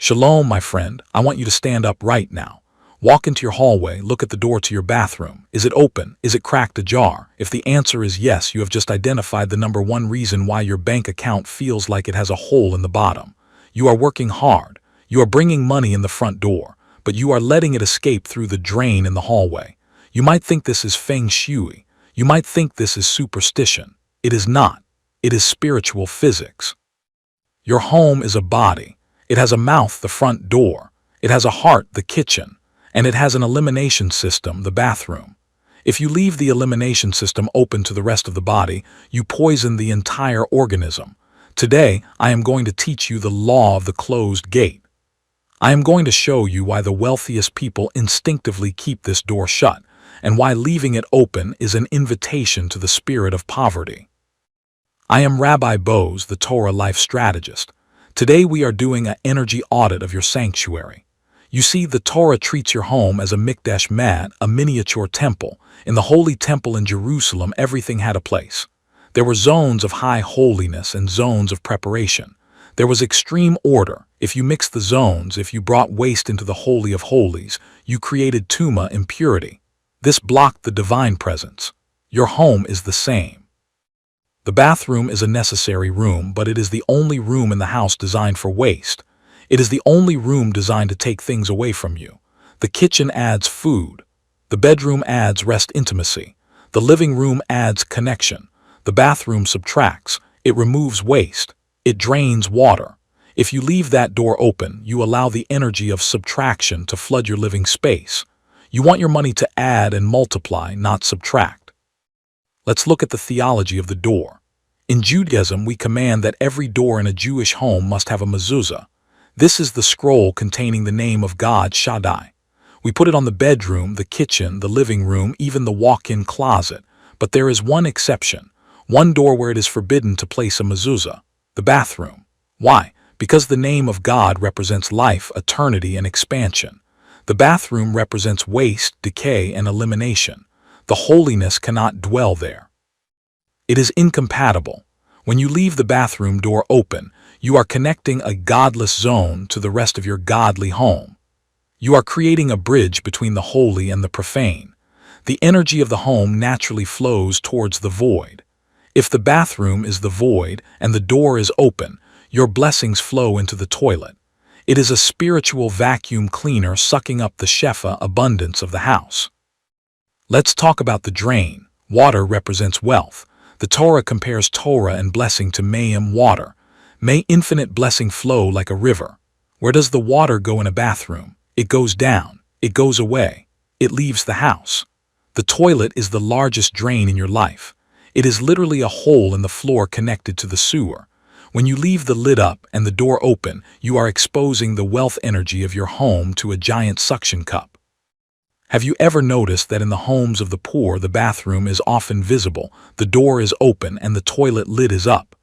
Shalom, my friend. I want you to stand up right now. Walk into your hallway, look at the door to your bathroom. Is it open? Is it cracked ajar? If the answer is yes, you have just identified the number one reason why your bank account feels like it has a hole in the bottom. You are working hard. You are bringing money in the front door, but you are letting it escape through the drain in the hallway. You might think this is feng shui. You might think this is superstition. It is not. It is spiritual physics. Your home is a body. It has a mouth, the front door. It has a heart, the kitchen. And it has an elimination system, the bathroom. If you leave the elimination system open to the rest of the body, you poison the entire organism. Today, I am going to teach you the law of the closed gate. I am going to show you why the wealthiest people instinctively keep this door shut, and why leaving it open is an invitation to the spirit of poverty. I am Rabbi Boaz, the Torah Life Strategist. Today we are doing an energy audit of your sanctuary. You see, the Torah treats your home as a mikdash mat, a miniature temple. In the holy temple in Jerusalem, everything had a place. There were zones of high holiness and zones of preparation. There was extreme order. If you mixed the zones, if you brought waste into the Holy of Holies, you created tuma, impurity. This blocked the divine presence. Your home is the same. The bathroom is a necessary room, but it is the only room in the house designed for waste. It is the only room designed to take things away from you. The kitchen adds food. The bedroom adds rest, intimacy. The living room adds connection. The bathroom subtracts. It removes waste. It drains water. If you leave that door open, you allow the energy of subtraction to flood your living space. You want your money to add and multiply, not subtract. Let's look at the theology of the door. In Judaism, we command that every door in a Jewish home must have a mezuzah. This is the scroll containing the name of God, Shaddai. We put it on the bedroom, the kitchen, the living room, even the walk-in closet. But there is one exception, one door where it is forbidden to place a mezuzah, the bathroom. Why? Because the name of God represents life, eternity, and expansion. The bathroom represents waste, decay, and elimination. The holiness cannot dwell there. It is incompatible. When you leave the bathroom door open, you are connecting a godless zone to the rest of your godly home. You are creating a bridge between the holy and the profane. The energy of the home naturally flows towards the void. If the bathroom is the void and the door is open, your blessings flow into the toilet. It is a spiritual vacuum cleaner sucking up the shefa, abundance of the house. Let's talk about the drain. Water represents wealth. The Torah compares Torah and blessing to Mayim, water. May infinite blessing flow like a river. Where does the water go in a bathroom? It goes down. It goes away. It leaves the house. The toilet is the largest drain in your life. It is literally a hole in the floor connected to the sewer. When you leave the lid up and the door open, you are exposing the wealth energy of your home to a giant suction cup. Have you ever noticed that in the homes of the poor, the bathroom is often visible, the door is open, and the toilet lid is up?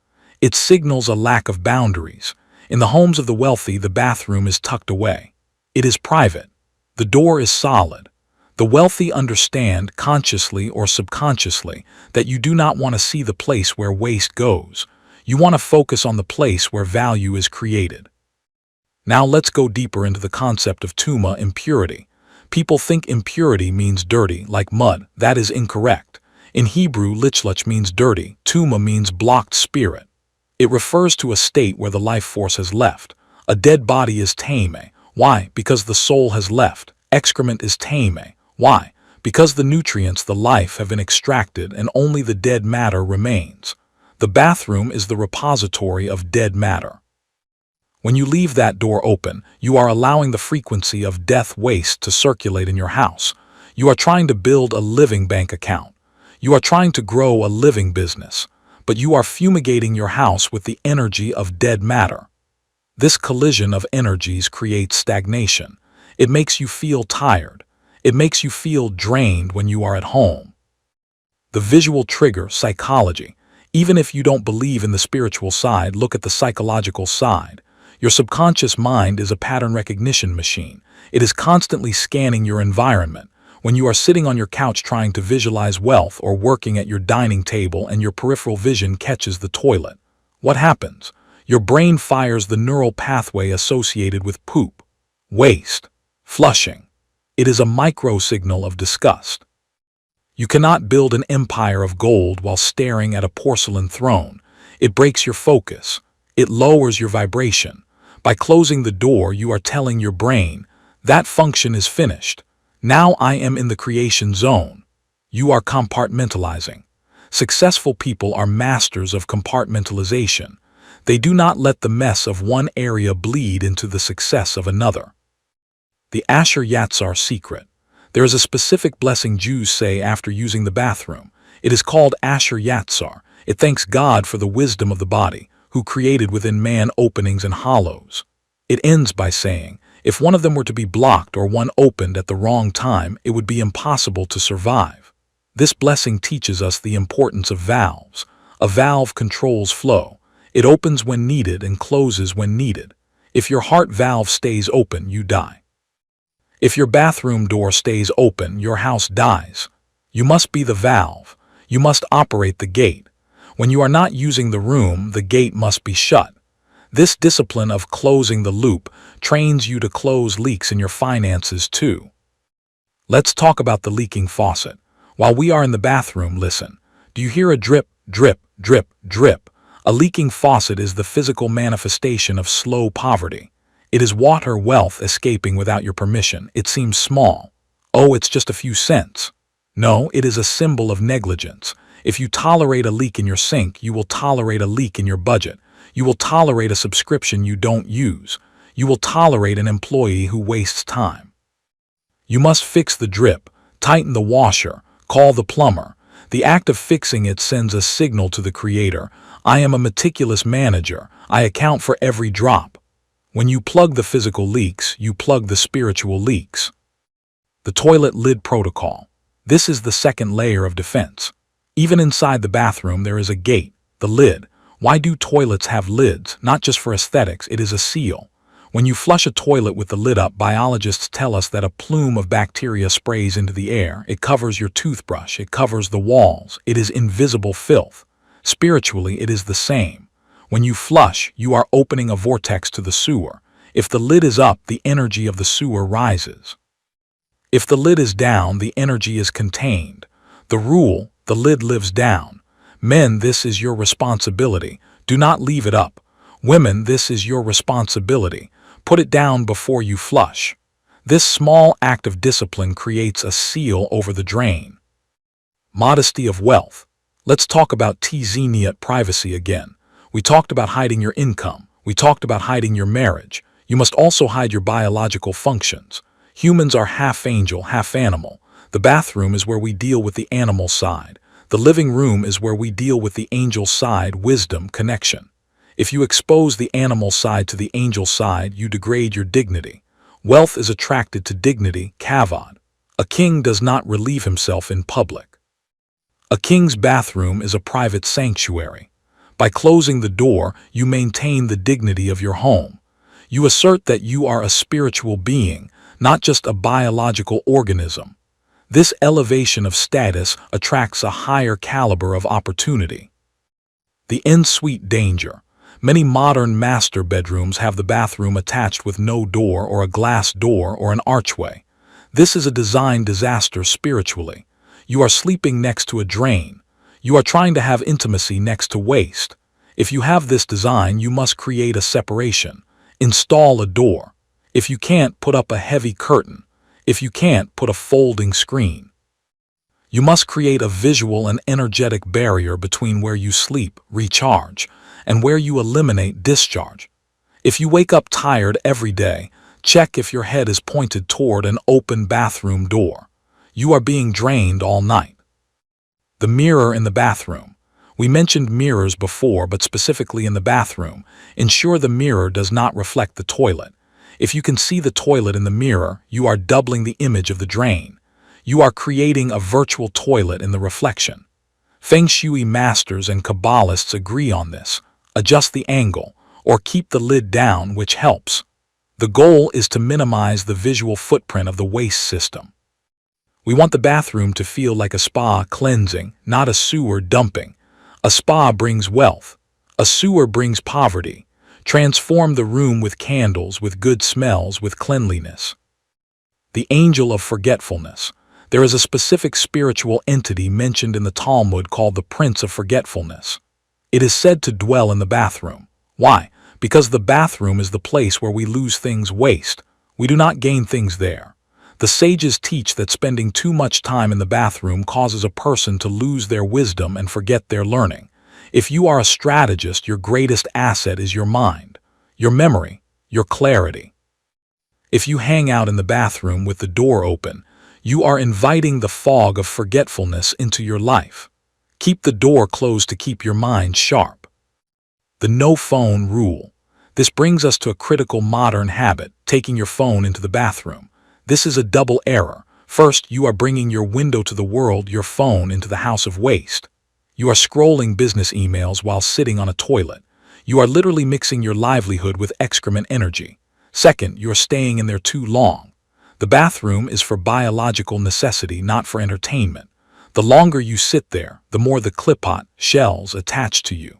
It signals a lack of boundaries. In the homes of the wealthy, the bathroom is tucked away. It is private. The door is solid. The wealthy understand, consciously or subconsciously, that you do not want to see the place where waste goes. You want to focus on the place where value is created. Now let's go deeper into the concept of tuma, impurity. People think impurity means dirty, like mud. That is incorrect. In Hebrew, lichluch means dirty. Tuma means blocked spirit. It refers to a state where the life force has left. A dead body is tame. Why? Because the soul has left. Excrement is tame. Why? Because the nutrients, the life, have been extracted and only the dead matter remains. The bathroom is the repository of dead matter. When you leave that door open, you are allowing the frequency of death waste to circulate in your house. You are trying to build a living bank account. You are trying to grow a living business, but you are fumigating your house with the energy of dead matter. This collision of energies creates stagnation. It makes you feel tired. It makes you feel drained when you are at home. The visual trigger, psychology. Even if you don't believe in the spiritual side, look at the psychological side. Your subconscious mind is a pattern recognition machine. It is constantly scanning your environment. When you are sitting on your couch trying to visualize wealth or working at your dining table and your peripheral vision catches the toilet, what happens? Your brain fires the neural pathway associated with poop, waste, flushing. It is a micro-signal of disgust. You cannot build an empire of gold while staring at a porcelain throne. It breaks your focus. It lowers your vibration. By closing the door, you are telling your brain, that function is finished. Now I am in the creation zone. You are compartmentalizing. Successful people are masters of compartmentalization. They do not let the mess of one area bleed into the success of another. The Asher Yatzar secret. There is a specific blessing Jews say after using the bathroom. It is called Asher Yatzar. It thanks God for the wisdom of the body, who created within man openings and hollows. It ends by saying, if one of them were to be blocked or one opened at the wrong time, it would be impossible to survive. This blessing teaches us the importance of valves. A valve controls flow. It opens when needed and closes when needed. If your heart valve stays open, you die. If your bathroom door stays open, your house dies. You must be the valve. You must operate the gate. When you are not using the room, the gate must be shut. This discipline of closing the loop trains you to close leaks in your finances too. Let's talk about the leaking faucet. While we are in the bathroom, listen. Do you hear a drip, drip, drip, drip? A leaking faucet is the physical manifestation of slow poverty. It is water wealth escaping without your permission. It seems small. Oh, it's just a few cents. No, it is a symbol of negligence. If you tolerate a leak in your sink, you will tolerate a leak in your budget. You will tolerate a subscription you don't use. You will tolerate an employee who wastes time. You must fix the drip, tighten the washer, call the plumber. The act of fixing it sends a signal to the Creator. I am a meticulous manager. I account for every drop. When you plug the physical leaks, you plug the spiritual leaks. The toilet lid protocol. This is the second layer of defense. Even inside the bathroom, there is a gate, the lid. Why do toilets have lids? Not just for aesthetics, it is a seal. When you flush a toilet with the lid up, biologists tell us that a plume of bacteria sprays into the air. It covers your toothbrush. It covers the walls. It is invisible filth. Spiritually, it is the same. When you flush, you are opening a vortex to the sewer. If the lid is up, the energy of the sewer rises. If the lid is down, the energy is contained. The rule, the lid lives down. Men, this is your responsibility. Do not leave it up. Women, this is your responsibility. Put it down before you flush. This small act of discipline creates a seal over the drain. Modesty of wealth. Let's talk about tzniut privacy again. We talked about hiding your income. We talked about hiding your marriage. You must also hide your biological functions. Humans are half angel, half animal. The bathroom is where we deal with the animal side. The living room is where we deal with the angel side, wisdom, connection. If you expose the animal side to the angel side, you degrade your dignity. Wealth is attracted to dignity, kavod. A king does not relieve himself in public. A king's bathroom is a private sanctuary. By closing the door, you maintain the dignity of your home. You assert that you are a spiritual being, not just a biological organism. This elevation of status attracts a higher caliber of opportunity. The en-suite danger. Many modern master bedrooms have the bathroom attached with no door or a glass door or an archway. This is a design disaster spiritually. You are sleeping next to a drain. You are trying to have intimacy next to waste. If you have this design, you must create a separation. Install a door. If you can't, put up a heavy curtain. If you can't, put a folding screen. You must create a visual and energetic barrier between where you sleep, recharge, and where you eliminate discharge. If you wake up tired every day, check if your head is pointed toward an open bathroom door. You are being drained all night. The mirror in the bathroom. We mentioned mirrors before, but specifically in the bathroom. Ensure the mirror does not reflect the toilet. If you can see the toilet in the mirror, you are doubling the image of the drain. You are creating a virtual toilet in the reflection. Feng Shui masters and Kabbalists agree on this. Adjust the angle, or keep the lid down, which helps. The goal is to minimize the visual footprint of the waste system. We want the bathroom to feel like a spa cleansing, not a sewer dumping. A spa brings wealth. A sewer brings poverty. Transform the room with candles, with good smells, with cleanliness. The angel of forgetfulness. There is a specific spiritual entity mentioned in the Talmud called the Prince of Forgetfulness. It is said to dwell in the bathroom. Why? Because the bathroom is the place where we lose things, waste. We do not gain things there. The sages teach that spending too much time in the bathroom causes a person to lose their wisdom and forget their learning. If you are a strategist, your greatest asset is your mind, your memory, your clarity. If you hang out in the bathroom with the door open, you are inviting the fog of forgetfulness into your life. Keep the door closed to keep your mind sharp. The no phone rule. This brings us to a critical modern habit, taking your phone into the bathroom. This is a double error. First, you are bringing your window to the world, your phone, into the house of waste. You are scrolling business emails while sitting on a toilet. You are literally mixing your livelihood with excrement energy. Second, you are staying in there too long. The bathroom is for biological necessity, not for entertainment. The longer you sit there, the more the clipot, shells attach to you.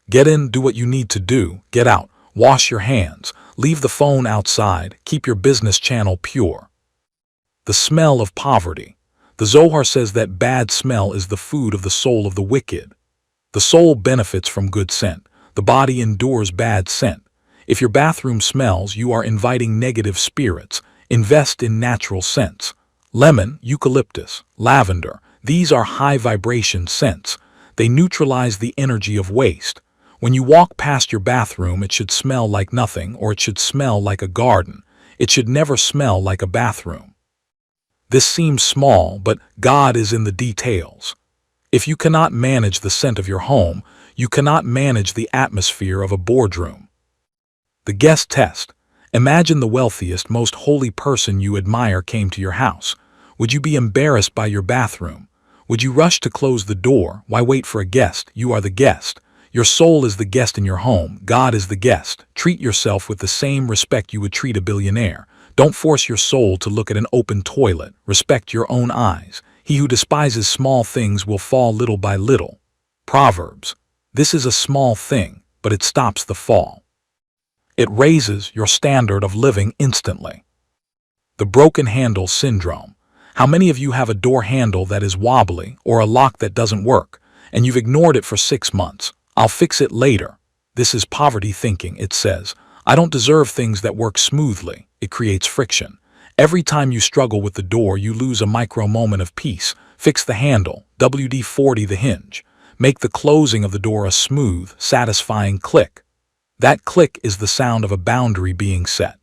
Get in, do what you need to do, get out, wash your hands, leave the phone outside, keep your business channel pure. The smell of poverty. The Zohar says that bad smell is the food of the soul of the wicked. The soul benefits from good scent. The body endures bad scent. If your bathroom smells, you are inviting negative spirits. Invest in natural scents. Lemon, eucalyptus, lavender, these are high-vibration scents. They neutralize the energy of waste. When you walk past your bathroom, it should smell like nothing, or it should smell like a garden. It should never smell like a bathroom. This seems small, but God is in the details. If you cannot manage the scent of your home, you cannot manage the atmosphere of a boardroom. The guest test. Imagine the wealthiest, most holy person you admire came to your house. Would you be embarrassed by your bathroom? Would you rush to close the door? Why wait for a guest? You are the guest. Your soul is the guest in your home. God is the guest. Treat yourself with the same respect you would treat a billionaire. Don't force your soul to look at an open toilet. Respect your own eyes. He who despises small things will fall little by little. Proverbs. This is a small thing, but it stops the fall. It raises your standard of living instantly. The broken handle syndrome. How many of you have a door handle that is wobbly or a lock that doesn't work, and you've ignored it for 6 months? I'll fix it later. This is poverty thinking. It says, I don't deserve things that work smoothly. It creates friction. Every time you struggle with the door, you lose a micro moment of peace. Fix the handle. WD-40 the hinge. Make the closing of the door a smooth, satisfying click. That click is the sound of a boundary being set.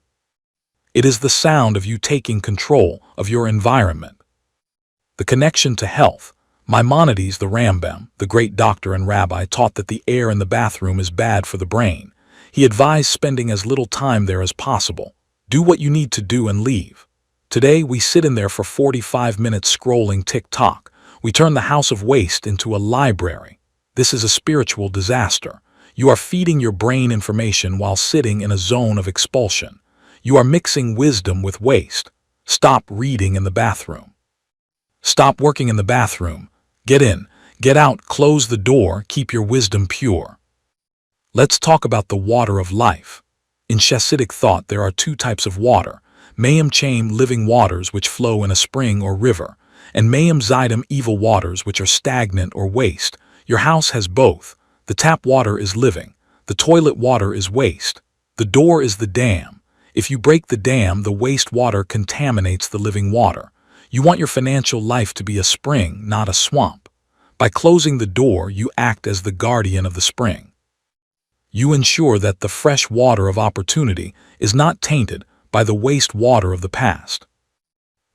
It is the sound of you taking control of your environment. The connection to health. Maimonides the Rambam, the great doctor and rabbi, taught that the air in the bathroom is bad for the brain. He advised spending as little time there as possible. Do what you need to do and leave. Today, we sit in there for 45 minutes scrolling TikTok. We turn the house of waste into a library. This is a spiritual disaster. You are feeding your brain information while sitting in a zone of expulsion. You are mixing wisdom with waste. Stop reading in the bathroom. Stop working in the bathroom. Get in, get out, close the door, keep your wisdom pure. Let's talk about the water of life. In Hasidic thought, there are 2 types of water: Mayim, living waters which flow in a spring or river, and Mayim Zidm, evil waters which are stagnant or waste. Your house has both. The tap water is living. The toilet water is waste. The door is the dam. If you break the dam, the waste water contaminates the living water. You want your financial life to be a spring, not a swamp. By closing the door, you act as the guardian of the spring. You ensure that the fresh water of opportunity is not tainted by the waste water of the past.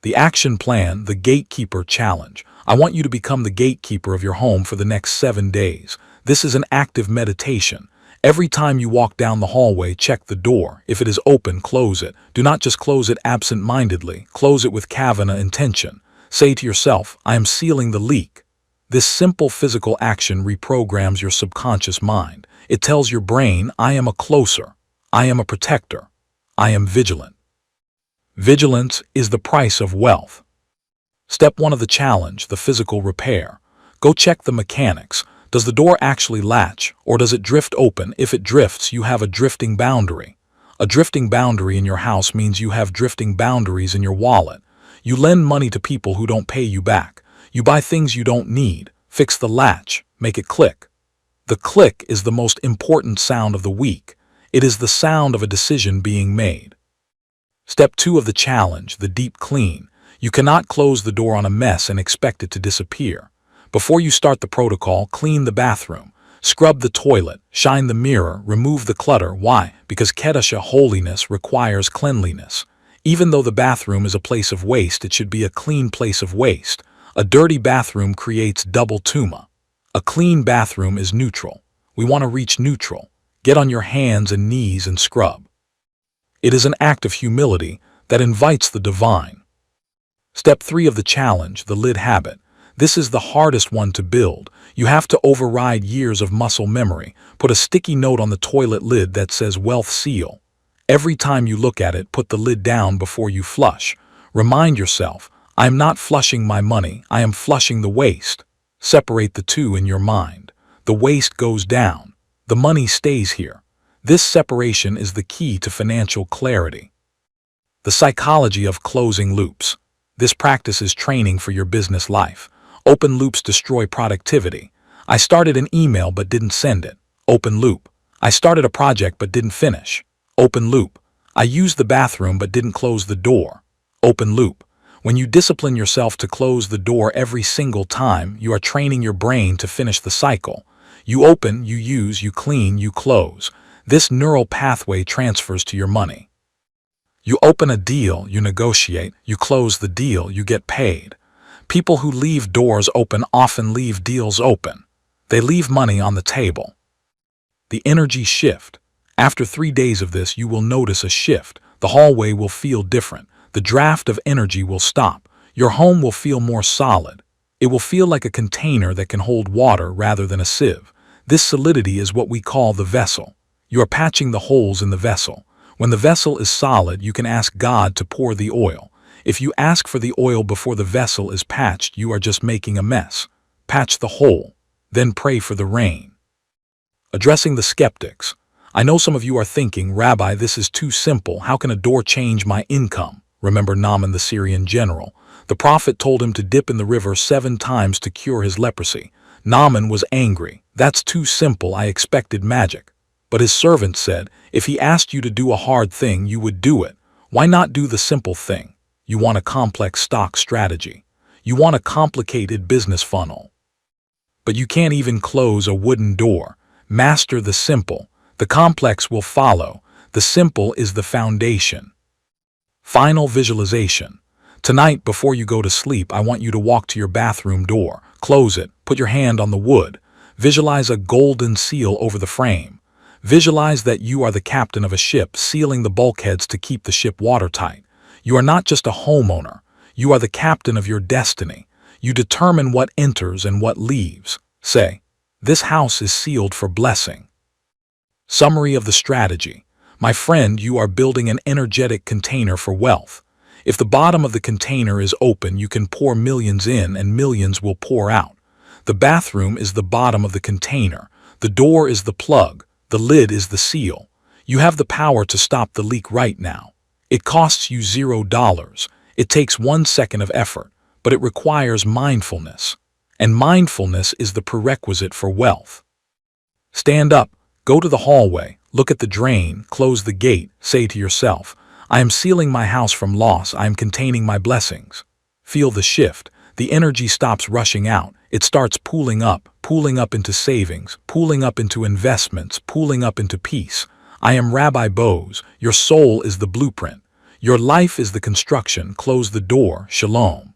The action plan, the gatekeeper challenge. I want you to become the gatekeeper of your home for the next 7 days. This is an active meditation. Every time you walk down the hallway, check the door. If it is open, close it. Do not just close it absent-mindedly. Close it with kavana intention. Say to yourself, I am sealing the leak. This simple physical action reprograms your subconscious mind. It tells your brain, I am a closer. I am a protector. I am vigilant. Vigilance is the price of wealth. Step 1 of the challenge, the physical repair. Go check the mechanics. Does the door actually latch, or does it drift open? If it drifts, you have a drifting boundary. A drifting boundary in your house means you have drifting boundaries in your wallet. You lend money to people who don't pay you back. You buy things you don't need. Fix the latch. Make it click. The click is the most important sound of the week. It is the sound of a decision being made. Step 2 of the challenge, the deep clean. You cannot close the door on a mess and expect it to disappear. Before you start the protocol, clean the bathroom. Scrub the toilet, shine the mirror, remove the clutter. Why? Because Kedusha, holiness, requires cleanliness. Even though the bathroom is a place of waste, it should be a clean place of waste. A dirty bathroom creates double tuma. A clean bathroom is neutral. We want to reach neutral. Get on your hands and knees and scrub. It is an act of humility that invites the divine. Step 3 of the challenge, the lid habit. This is the hardest one to build. You have to override years of muscle memory. Put a sticky note on the toilet lid that says wealth seal. Every time you look at it, put the lid down before you flush. Remind yourself, I am not flushing my money, I am flushing the waste. Separate the two in your mind. The waste goes down. The money stays here. This separation is the key to financial clarity. The psychology of closing loops. This practice is training for your business life. Open loops destroy productivity. I started an email but didn't send it. Open loop. I started a project but didn't finish. Open loop. I used the bathroom but didn't close the door. Open loop. When you discipline yourself to close the door every single time, you are training your brain to finish the cycle. You open, you use, you clean, you close. This neural pathway transfers to your money. You open a deal, you negotiate, you close the deal, you get paid. People who leave doors open often leave deals open. They leave money on the table. The energy shift. After 3 days of this, you will notice a shift. The hallway will feel different. The draft of energy will stop. Your home will feel more solid. It will feel like a container that can hold water rather than a sieve. This solidity is what we call the vessel. You are patching the holes in the vessel. When the vessel is solid, you can ask God to pour the oil. If you ask for the oil before the vessel is patched, you are just making a mess. Patch the hole, then pray for the rain. Addressing the skeptics. I know some of you are thinking, Rabbi, this is too simple. How can a door change my income? Remember Naaman, the Syrian general. The prophet told him to dip in the river 7 times to cure his leprosy. Naaman was angry. That's too simple. I expected magic. But his servant said, if he asked you to do a hard thing, you would do it. Why not do the simple thing? You want a complex stock strategy. You want a complicated business funnel. But you can't even close a wooden door. Master the simple. The complex will follow. The simple is the foundation. Final visualization. Tonight, before you go to sleep, I want you to walk to your bathroom door. Close it. Put your hand on the wood. Visualize a golden seal over the frame. Visualize that you are the captain of a ship, sealing the bulkheads to keep the ship watertight. You are not just a homeowner. You are the captain of your destiny. You determine what enters and what leaves. Say, this house is sealed for blessing. Summary of the strategy. My friend, you are building an energetic container for wealth. If the bottom of the container is open, you can pour millions in and millions will pour out. The bathroom is the bottom of the container. The door is the plug. The lid is the seal. You have the power to stop the leak right now. It costs you $0. It takes 1 second of effort, but it requires mindfulness. And mindfulness is the prerequisite for wealth. Stand up, go to the hallway, look at the drain, close the gate, say to yourself, I am sealing my house from loss, I am containing my blessings. Feel the shift. The energy stops rushing out. It starts pooling up into savings, pooling up into investments, pooling up into peace. I am Rabbi Boaz. Your soul is the blueprint. Your life is the construction. Close the door. Shalom.